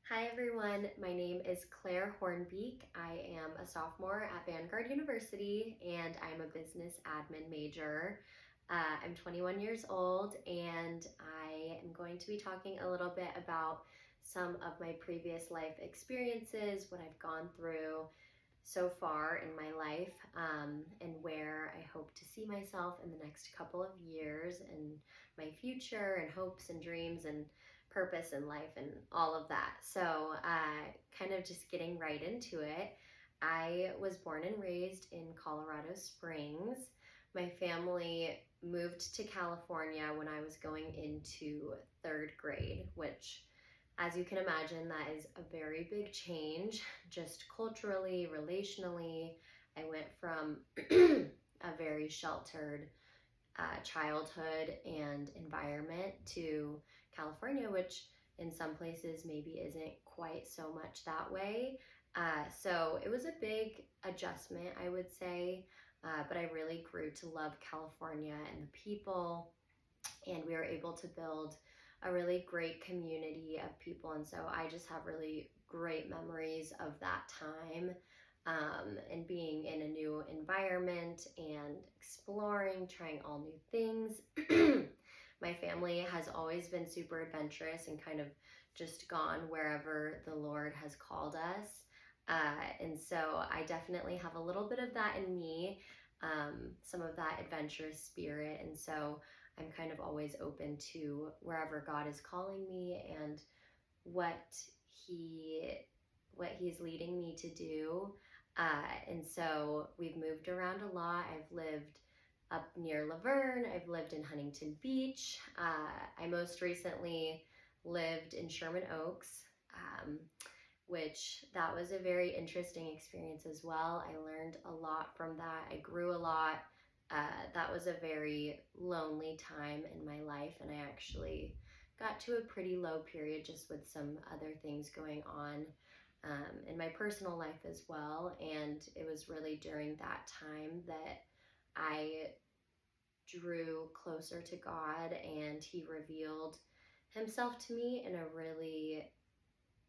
Hi everyone, my name is Claire Hornbeek. I am a sophomore at Vanguard University and I'm a business admin major. I'm 21 years old and I am going to be talking a little bit about some of my previous life experiences, what I've gone through so far in my life, and where I hope to see myself in the next couple of years and my future and hopes and dreams and purpose in life and all of that. So, kind of just getting right into it. I was born and raised in Colorado Springs. My family moved to California when I was going into third grade, which, as you can imagine, that is a very big change, just culturally, relationally. I went from a very sheltered childhood and environment to California, which in some places maybe isn't quite so much that way. So it was a big adjustment, I would say, but I really grew to love California and the people, and we were able to build a really great community of people. And so I just have really great memories of that time, and being in a new environment and exploring, trying all new things. My family has always been super adventurous and kind of just gone wherever the Lord has called us. And so I definitely have a little bit of that in me, some of that adventurous spirit. And so I'm kind of always open to wherever God is calling me and what he what he's leading me to do. And so we've moved around a lot. I've lived up near Laverne. I've lived in Huntington Beach. I most recently lived in Sherman Oaks, which that was a very interesting experience as well. I learned a lot from that. I grew a lot. That was a very lonely time in my life, and I actually got to a pretty low period just with some other things going on in my personal life as well. And it was really during that time that I drew closer to God, and He revealed Himself to me in a really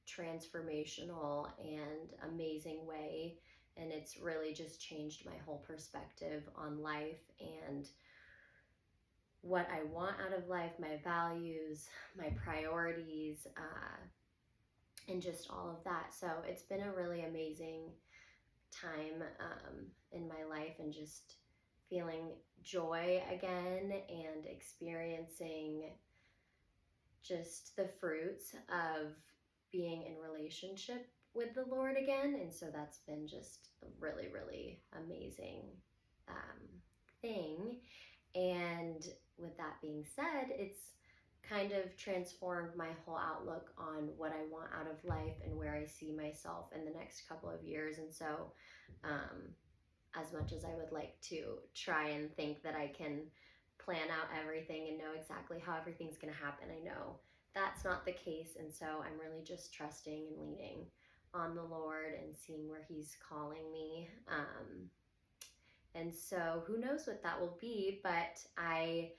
transformational and amazing way. And it's really just changed my whole perspective on life and what I want out of life, my values, my priorities, and just all of that. So it's been a really amazing time in my life, and just feeling joy again and experiencing just the fruits of being in relationship with the Lord again. And so that's been just a really, really amazing thing. And with that being said, it's kind of transformed my whole outlook on what I want out of life and where I see myself in the next couple of years. And so, as much as I would like to try and think that I can plan out everything and know exactly how everything's going to happen, I know that's not the case. And so I'm really just trusting and leaning on the Lord and seeing where He's calling me. And so who knows what that will be, but I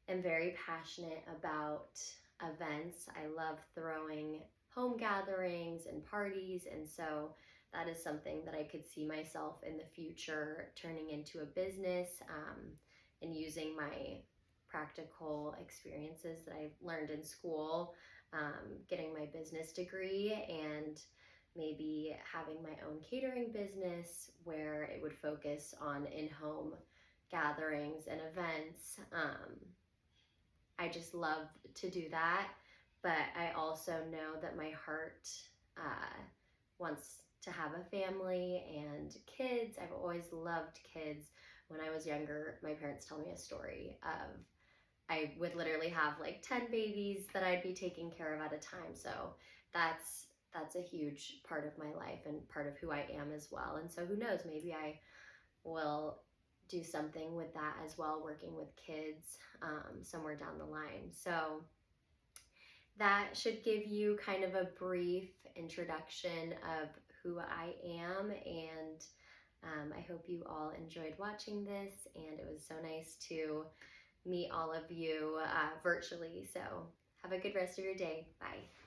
am very passionate about events. I love throwing home gatherings and parties, and so that is something that I could see myself in the future turning into a business, and using my practical experiences that I learned in school, getting my business degree, and maybe having my own catering business where it would focus on in-home gatherings and events. I just love to do that, but I also know that my heart wants to have a family and kids. I've always loved kids. When I was younger, my parents tell me a story of I would literally have like 10 babies that I'd be taking care of at a time. So that's a huge part of my life and part of who I am as well. And so who knows, maybe I will do something with that as well, working with kids somewhere down the line. So that should give you kind of a brief introduction of who I am, and I hope you all enjoyed watching this, and it was so nice to meet all of you virtually. So have a good rest of your day. Bye.